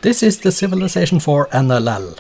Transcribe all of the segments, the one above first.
This is the Civilization 4 NLL.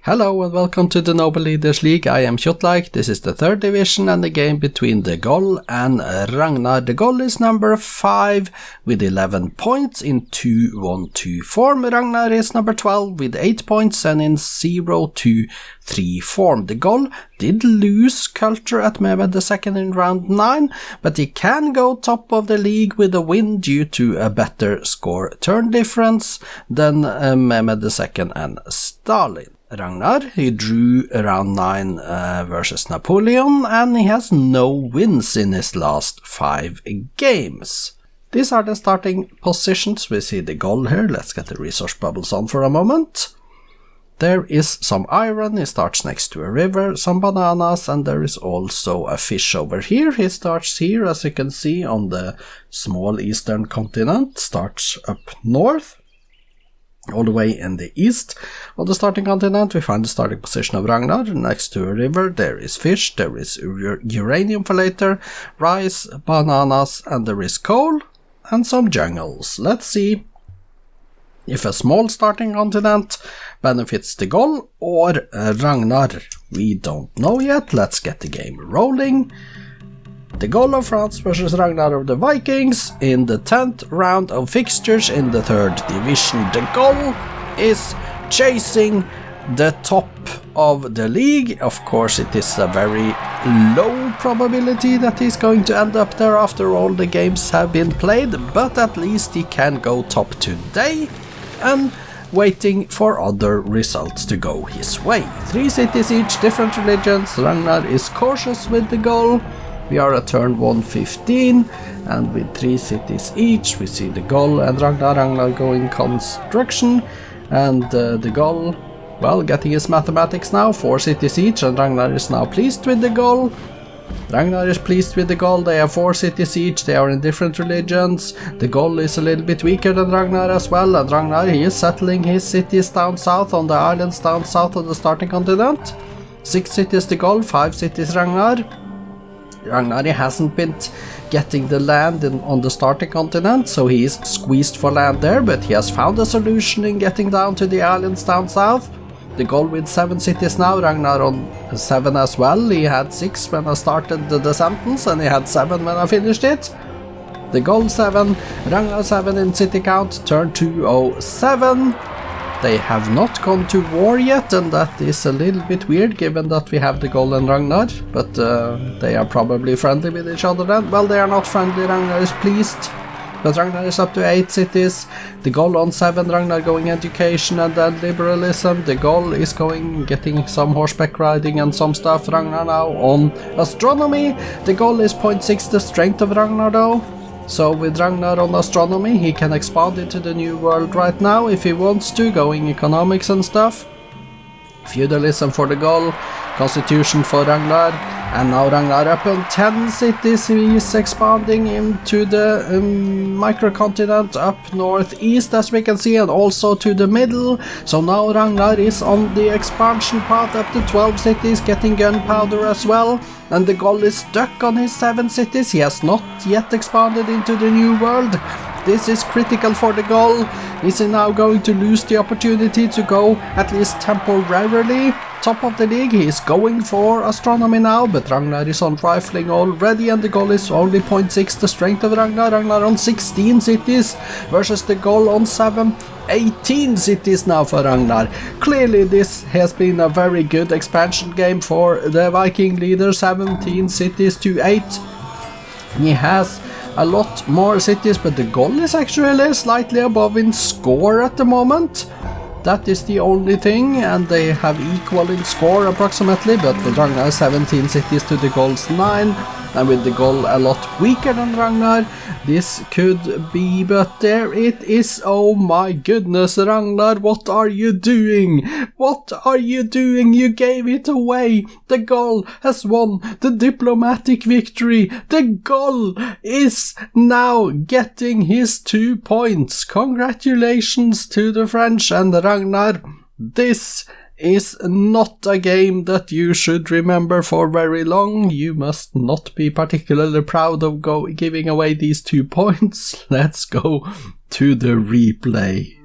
Hello and welcome to the Noble Leaders League. I am Kjotleik. This is the 3rd division and the game between the Gaulle and Ragnar. The Gaulle is number 5 with 11 points in 2-1-2 form. Ragnar is number 12 with 8 points and in 0-2-3 form. The Gaulle did lose culture at Meier II in round 9, but he can go top of the league with a win due to a better score turn difference than Meier II and Stalin. Ragnar, he drew round 9 versus Napoleon, and he has no wins in his last 5 games. These are the starting positions. We see the Gaulle here. Let's get the resource bubbles on for a moment. There is some iron, he starts next to a river, some bananas, and there is also a fish over here. He starts here, as you can see, on the small eastern continent, starts up north. All the way in the east of the starting continent, we find the starting position of Ragnar. Next to a river, there is fish, there is uranium for later, rice, bananas, and there is coal, and some jungles. Let's see if a small starting continent benefits the Gaulle or Ragnar. We don't know yet. Let's get the game rolling. The Gaulle of France versus Ragnar of the Vikings in the 10th round of fixtures in the 3rd division. The Gaulle is chasing the top of the league. Of course, it is a very low probability that he's going to end up there after all the games have been played, but at least he can go top today and waiting for other results to go his way. 3 cities each, different religions. Ragnar is cautious with the Gaulle. We are at turn 115, and with 3 cities each, we see the Gaulle and Ragnar going construction, and the Gaulle, well, getting his mathematics now, 4 cities each, and Ragnar is now pleased with the Gaulle. Ragnar is pleased with the Gaulle, they have 4 cities each, they are in different religions. The Gaulle is a little bit weaker than Ragnar as well, and Ragnar, he is settling his cities down south on the islands down south of the starting continent. 6 cities the Gaulle, 5 cities Ragnar. Ragnar hasn't been getting the land on the starting continent, so he is squeezed for land there, but he has found a solution in getting down to the islands down south. The Gaulle with 7 cities now, Ragnar on 7 as well. He had 6 when I started the sentence, and he had 7 when I finished it. The Gaulle 7, Ragnar 7 in city count, turn 207. They have not gone to war yet, and that is a little bit weird given that we have the Gaulle and Ragnar, but they are probably friendly with each other then. Well, they are not friendly, Ragnar is pleased, but Ragnar is up to 8 cities. The Gaulle on 7, Ragnar going education and then liberalism. The Gaulle is getting some horseback riding and some stuff. Ragnar now on astronomy. The Gaulle is 0.6 the strength of Ragnar though. So with Ragnar on astronomy, he can expand into the new world right now if he wants to, going economics and stuff. Feudalism for the Gaulle, constitution for Ragnar, and now Ragnar up on 10 cities. He is expanding into the microcontinent up northeast, as we can see, and also to the middle. So now Ragnar is on the expansion path up to 12 cities, getting gunpowder as well. And the Gaulle is stuck on his 7 cities. He has not yet expanded into the new world. This is critical for the Gaulle. Is he now going to lose the opportunity to go, at least temporarily, top of the league? He is going for astronomy now, but Ragnar is on rifling already, and the Gaulle is only 0.6 the strength of Ragnar. Ragnar on 16 cities versus the Gaulle on 7. 18 cities now for Ragnar. Clearly this has been a very good expansion game for the Viking leader. 17 cities to 8. He has a lot more cities, but the Gaulle is actually slightly above in score at the moment. That is the only thing, and they have equal in score approximately, but with Ragnar 17 cities to the Gaulle's 9, and with the Gaulle a lot weaker than Ragnar, this could be, but there it is. Oh my goodness, Ragnar, what are you doing? What are you doing? You gave it away. The Gaulle has won the diplomatic victory. The Gaulle is now getting his 2 points. Congratulations to the French and Ragnar. This is not a game that you should remember for very long. You must not be particularly proud of giving away these 2 points. Let's go to the replay.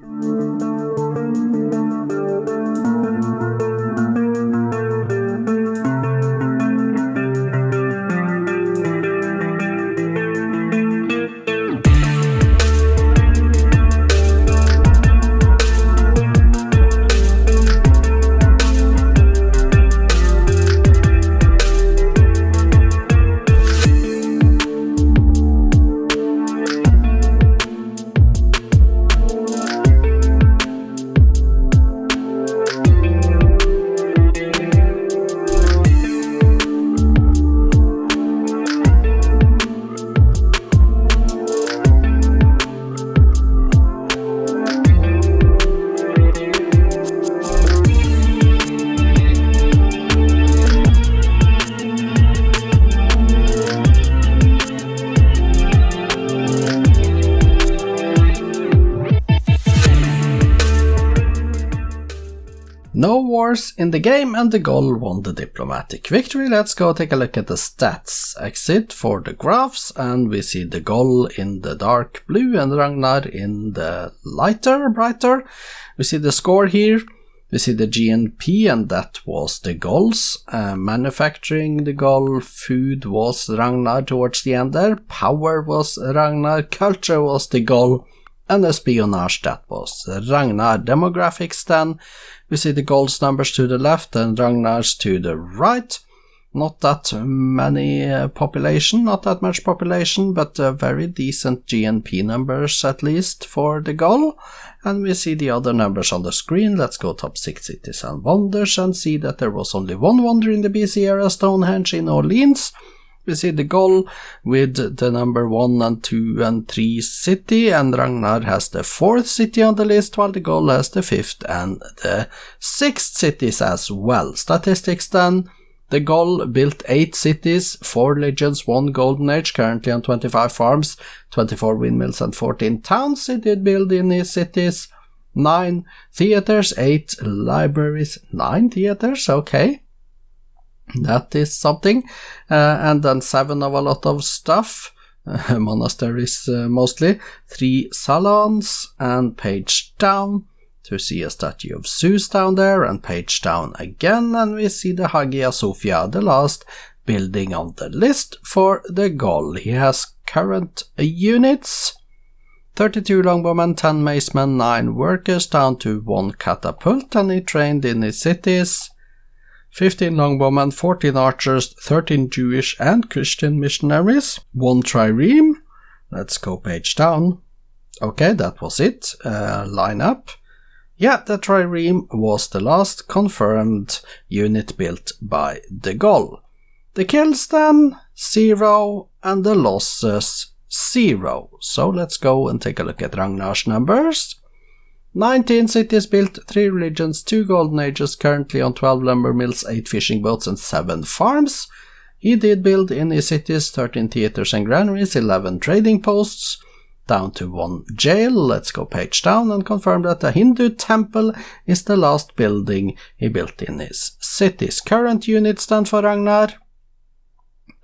No wars in the game, and the Gaulle won the diplomatic victory. Let's go take a look at the stats. Exit for the graphs, and we see the Gaulle in the dark blue and Ragnar in the brighter. We see the score here. We see the GNP, and that was the Gaulle's. Manufacturing the Gaulle, food was Ragnar towards the end there. Power was Ragnar, culture was the Gaulle, and espionage, that was Ragnar. Demographics then. We see the Gaulle's numbers to the left and Ragnar's to the right. Not that much population, but very decent GNP numbers at least for the Gaulle. And we see the other numbers on the screen. Let's go top 6 cities and wonders and see that there was only one wonder in the BC era, Stonehenge in Orleans. We see the Gaulle with the number 1 and 2 and 3 city, and Ragnar has the 4th city on the list, while the Gaulle has the 5th and the 6th cities as well. Statistics then. The Gaulle built 8 cities, 4 legions, 1 golden age, currently on 25 farms, 24 windmills and 14 towns he did build in his cities. 9 theaters, 8 libraries, 9 theaters, okay. That is something. And then 7 of a lot of stuff. Monasteries mostly. 3 salons, and page down to see a statue of Zeus down there, and page down again, and we see the Hagia Sophia, the last building on the list for the Gaulle. He has current units. 32 longbowmen, 10 macemen, 9 workers, down to 1 catapult, and he trained in his cities. 15 longbowmen, 14 archers, 13 Jewish and Christian missionaries, 1 trireme. Let's go page down. Okay, that was it. Line up. Yeah, the trireme was the last confirmed unit built by the Gaulle. The kills then, 0, and the losses, 0. So let's go and take a look at Ragnar's numbers. 19 cities built, 3 religions, 2 golden ages, currently on 12 lumber mills, 8 fishing boats and 7 farms. He did build in his cities 13 theaters and granaries, 11 trading posts, down to 1 jail. Let's go page down and confirm that the Hindu temple is the last building he built in his cities. Current units stand for Ragnar: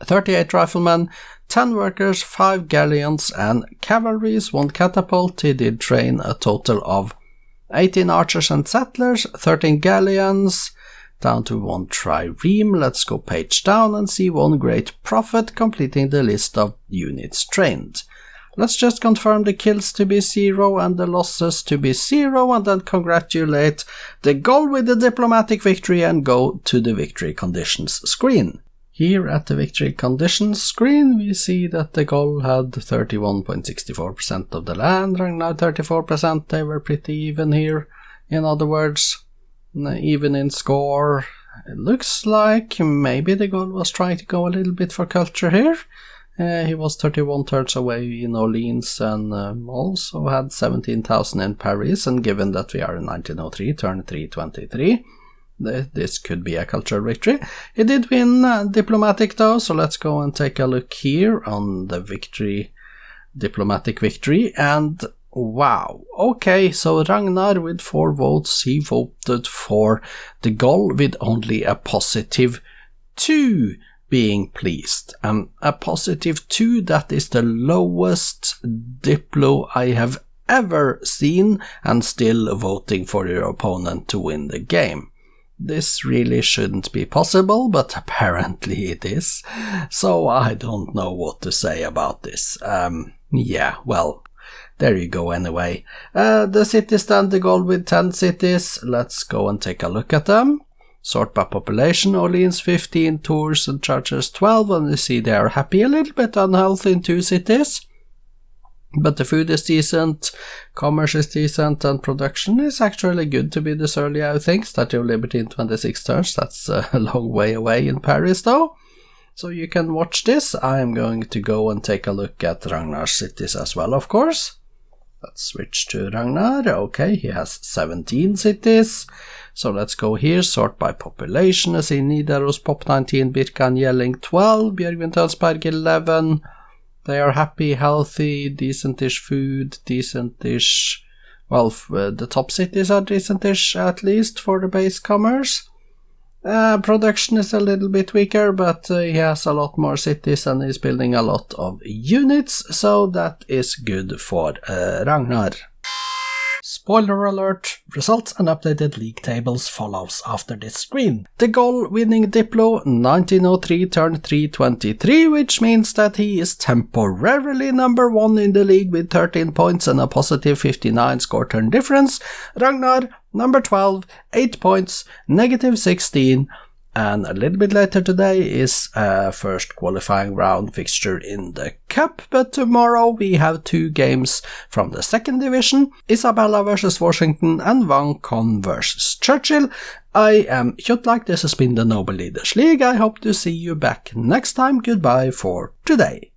38 riflemen, 10 workers, 5 galleons and cavalries, 1 catapult. He did train a total of 18 archers and settlers, 13 galleons, down to 1 trireme. Let's go page down and see 1 great prophet, completing the list of units trained. Let's just confirm the kills to be 0 and the losses to be 0, and then congratulate the Gaulle with the diplomatic victory and go to the victory conditions screen. Here at the victory conditions screen, we see that the Gaulle had 31.64% of the land, Ragnar 34%. They were pretty even here. In other words, even in score. It looks like maybe the Gaulle was trying to go a little bit for culture here. He was 31 thirds away in Orleans, and also had 17,000 in Paris, and given that we are in 1903, turn 323. This could be a cultural victory. He did win diplomatic though, so let's go and take a look here on the victory, diplomatic victory, and wow. Okay, so Ragnar with 4 votes, he voted for the Gaulle with only a positive 2 being pleased. A positive 2, that is the lowest diplo I have ever seen, and still voting for your opponent to win the game. This really shouldn't be possible, but apparently it is, so I don't know what to say about this. Yeah, well, there you go anyway. The cities stand the Gaulle with 10 cities. Let's go and take a look at them. Sort by population: Orleans 15, Tours and churches 12, and you see they are happy, a little bit unhealthy in 2 cities. But the food is decent, commerce is decent, and production is actually good to be this early, I think. Statue of Liberty in 26 turns, that's a long way away in Paris though. So you can watch this. I am going to go and take a look at Ragnar's cities as well, of course. Let's switch to Ragnar. Okay, he has 17 cities. So let's go here, sort by population. I see Nidaros, Pop 19, Birkan, Yelling 12, Björgvin, Tönsberg 11. They are happy, healthy, decentish food, decentish well, the top cities are decentish, at least for the base commerce. Production is a little bit weaker, but he has a lot more cities and he's building a lot of units, so that is good for Ragnar. Spoiler alert, results and updated league tables follows after this screen. The Gaulle winning Diplo 1903 turned 323, which means that he is temporarily number 1 in the league with 13 points and a positive 59 score turn difference. Ragnar number 12, 8 points, negative 16. And a little bit later today is first qualifying round fixture in the Cup, but tomorrow we have 2 games from the second division, Isabella vs Washington and Wang Con vs Churchill. I am Kjotleik, this has been the Noble Leaders League. I hope to see you back next time. Goodbye for today.